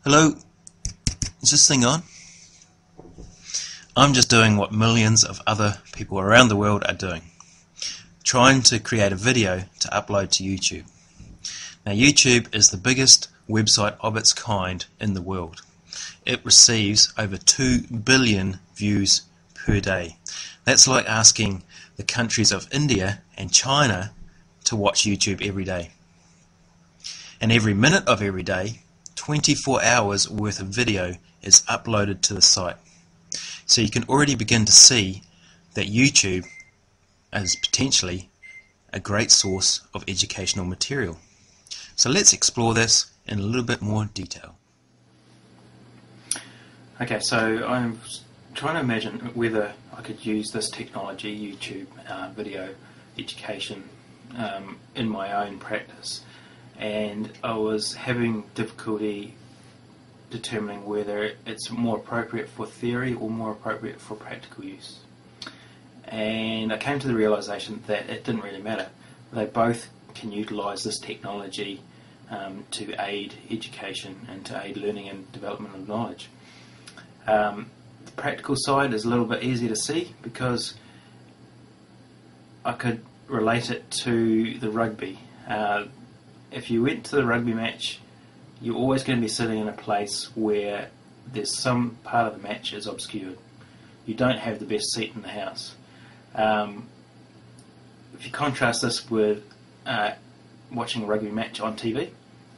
Hello, is this thing on? I'm just doing what millions of other people around the world are doing, trying to create a video to upload to YouTube. Now, YouTube is the biggest website of its kind in the world. It receives over 2 billion views per day. That's like asking the countries of India and China to watch YouTube every day. And every minute of every day, 24 hours worth of video is uploaded to the site. So you can already begin to see that YouTube is potentially a great source of educational material. So let's explore this in a little bit more detail. Okay, so I'm trying to imagine whether I could use this technology, YouTube video education, in my own practice. And I was having difficulty determining whether it's more appropriate for theory or more appropriate for practical use. And I came to the realization that it didn't really matter. They both can utilize this technology to aid education and to aid learning and development of knowledge. The practical side is a little bit easier to see because I could relate it to the rugby. If you went to the rugby match, you're always going to be sitting in a place where there's some part of the match is obscured. You don't have the best seat in the house. If you contrast this with watching a rugby match on TV,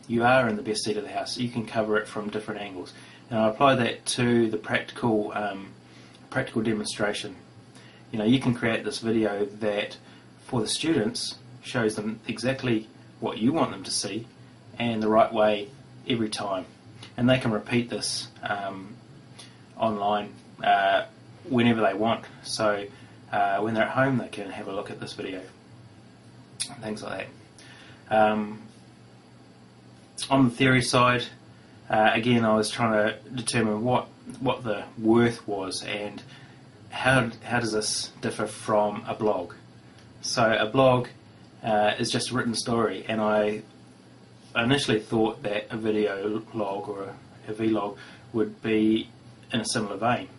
you are in the best seat of the house. You can cover it from different angles. And I apply that to the practical demonstration. You know, you can create this video that for the students shows them exactly what you want them to see and the right way every time, and they can repeat this online whenever they want. So when they're at home, they can have a look at this video, things like that. On the theory side, again, I was trying to determine what the worth was and how does this differ from a blog. So a blog is just a written story, and I initially thought that a video log or a vlog would be in a similar vein.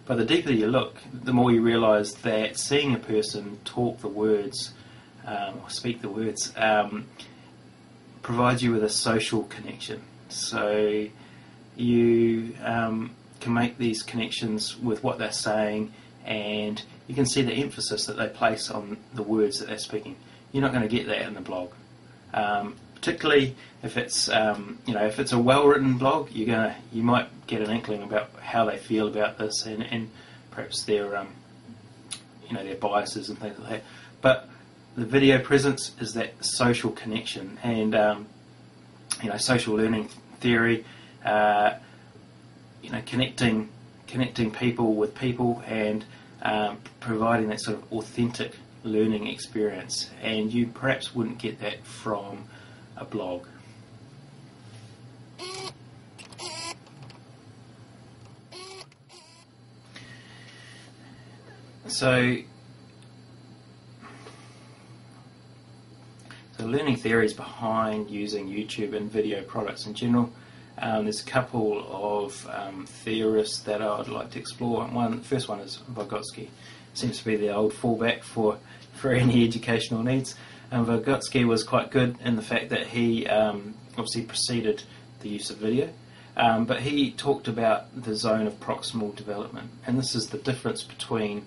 But the deeper you look, the more you realise that seeing a person talk the words, or speak the words, provides you with a social connection. So you can make these connections with what they're saying, and you can see the emphasis that they place on the words that they're speaking. You're not going to get that in the blog, particularly if it's if it's a well-written blog. You might get an inkling about how they feel about this and perhaps their their biases and things like that. But the video presence is that social connection and social learning theory. Connecting people with people and providing that sort of authentic learning experience, and you perhaps wouldn't get that from a blog. So learning theories behind using YouTube and video products in general. There's a couple of theorists that I would like to explore. The first one is Vygotsky. Seems to be the old fallback for any educational needs. Vygotsky was quite good in the fact that he obviously preceded the use of video, but he talked about the zone of proximal development, and this is the difference between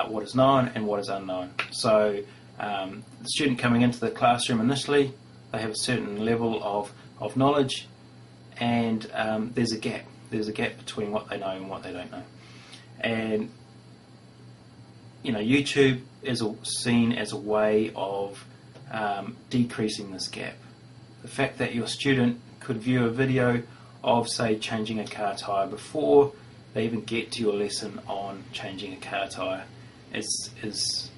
what is known and what is unknown. So the student coming into the classroom initially, they have a certain level of knowledge, and there's a gap. There's a gap between what they know and what they don't know. And YouTube is seen as a way of decreasing this gap. The fact that your student could view a video of, say, changing a car tyre before they even get to your lesson on changing a car tyre is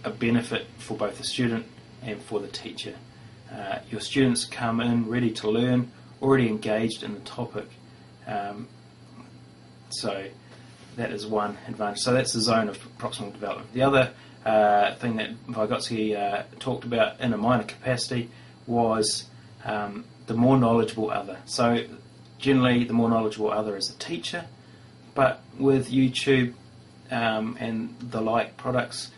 a benefit for both the student and for the teacher. Your students come in ready to learn, already engaged in the topic. So that is one advantage. So that's the zone of proximal development. The other thing that Vygotsky talked about in a minor capacity was the more knowledgeable other. So generally the more knowledgeable other is a teacher, but with YouTube and the like products,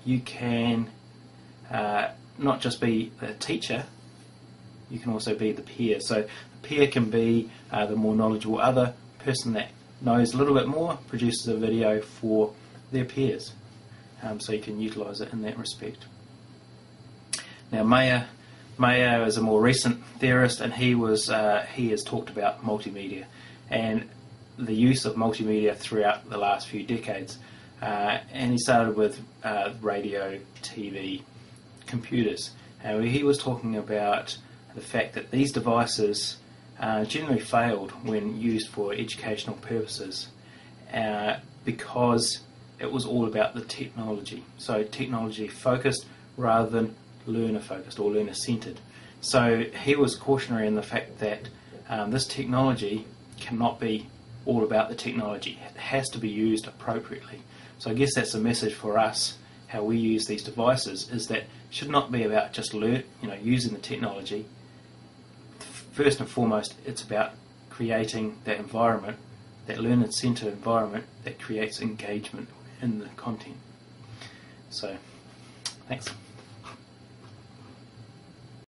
you can not just be the teacher, you can also be the peer. So the peer can be the more knowledgeable other, person that knows a little bit more, produces a video for their peers. So you can utilise it in that respect. Now Mayer is a more recent theorist, and he has talked about multimedia and the use of multimedia throughout the last few decades. And he started with radio, TV, computers. And he was talking about the fact that these devices generally failed when used for educational purposes because it was all about the technology. So technology focused rather than learner focused or learner centered. So he was cautionary in the fact that this technology cannot be all about the technology. It has to be used appropriately. So I guess that's a message for us, how we use these devices, is that it should not be about just using the technology. First and foremost, it's about creating that environment, that learner-centered environment that creates engagement in the content. So, thanks.